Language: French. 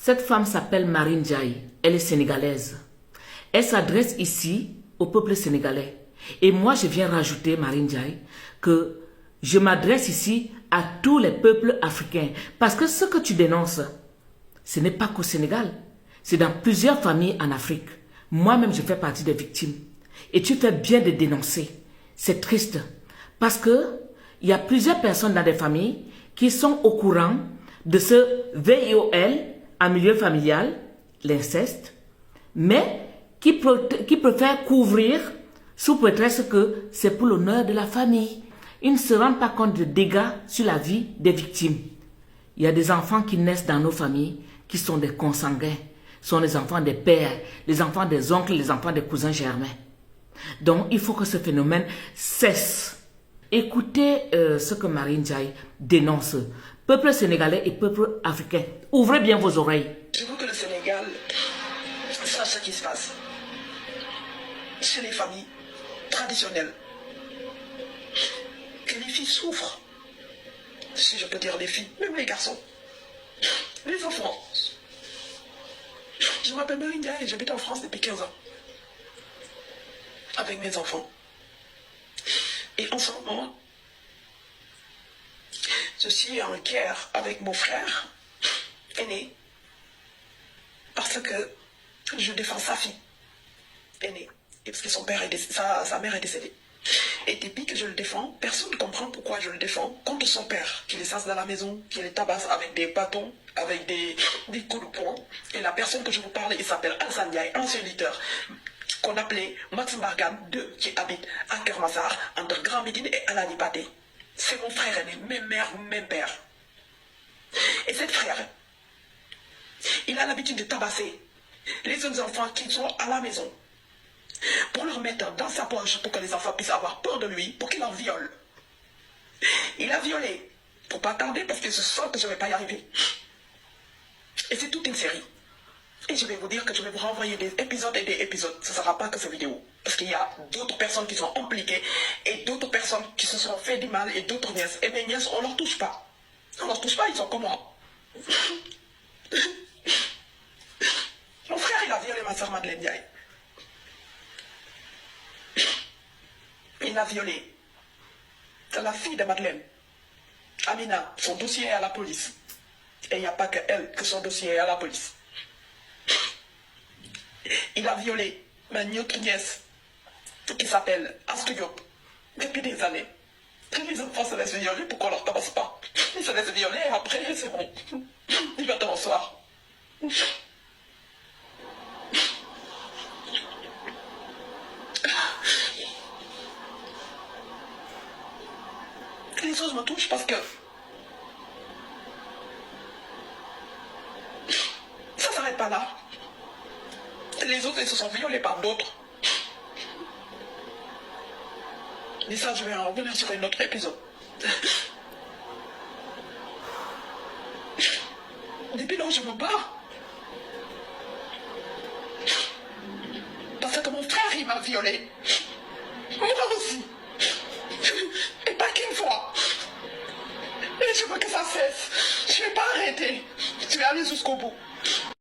Cette femme s'appelle Marie Ndiaye. Elle est sénégalaise. Elle s'adresse ici au peuple sénégalais. Et moi, je viens rajouter, Marie Ndiaye, que je m'adresse ici à tous les peuples africains. Parce que ce que tu dénonces, ce n'est pas qu'au Sénégal. C'est dans plusieurs familles en Afrique. Moi-même, je fais partie des victimes. Et tu fais bien de dénoncer. C'est triste. Parce que il y a plusieurs personnes dans des familles qui sont au courant de ce VIOL en milieu familial, l'inceste, mais qui préfèrent couvrir sous prétexte que c'est pour l'honneur de la famille. Ils ne se rendent pas compte des dégâts sur la vie des victimes. Il y a des enfants qui naissent dans nos familles qui sont des consanguins, sont les enfants des pères, les enfants des oncles, les enfants des cousins germains. Donc, il faut que ce phénomène cesse. Écoutez ce que Marie Ndiaye dénonce. Peuple sénégalais et peuple africain, ouvrez bien vos oreilles. Je veux que le Sénégal sache ce qui se passe chez les familles traditionnelles. Que les filles souffrent, si je peux dire les filles, même les garçons, les enfants. Je m'appelle Marie Ndiaye et j'habite en France depuis 15 ans. Avec mes enfants. Et en ce moment, je suis en guerre avec mon frère aîné. Parce que je défends sa fille aînée. Et parce que sa mère est décédée. Et depuis que je le défends, personne ne comprend pourquoi je le défends contre son père, qui les sasse dans la maison, qui les tabasse avec des bâtons, avec des coups de poing. Et la personne que je vous parle, il s'appelle Alassane Ndiaye, ancien lutteur, qu'on appelait Max Mbargane 2, qui habite à Kermassar, entre Grand Médine et Alani Paté. C'est mon frère aîné, même mère, même père. Et cette frère, il a l'habitude de tabasser les jeunes enfants qui sont à la maison, pour leur mettre dans sa poche, pour que les enfants puissent avoir peur de lui, pour qu'il en viole. Il a violé, pour pas tarder, parce que je sens que je ne vais pas y arriver. Et c'est toute une série. Et je vais vous dire que je vais vous renvoyer des épisodes et des épisodes. Ce ne sera pas que cette vidéo. Parce qu'il y a d'autres personnes qui sont impliquées et d'autres personnes qui se sont fait du mal et d'autres nièces. Et mes nièces, on ne leur touche pas. On ne leur touche pas, ils sont comme moi. Mon frère, il a violé ma soeur Madeleine Ndiaye. Il a violé la fille de Madeleine, Amina. Son dossier est à la police. Et il n'y a pas que elle que son dossier est à la police. Il a violé ma autre nièce qui s'appelle Astou Diop depuis des années. Les enfants se laissent violer, pourquoi on ne leur tabasse pas? Ils se laissent violer et après c'est bon. Il va te bonsoir. Les choses me touchent parce que ça ne s'arrête pas là. Les autres, ils se sont violés par d'autres. Mais ça, je vais en revenir sur un autre épisode. Depuis lors, je me bats. Parce que mon frère, il m'a violé. Moi aussi. Et pas qu'une fois. Et je veux que ça cesse. Je ne vais pas arrêter. Je vais aller jusqu'au bout.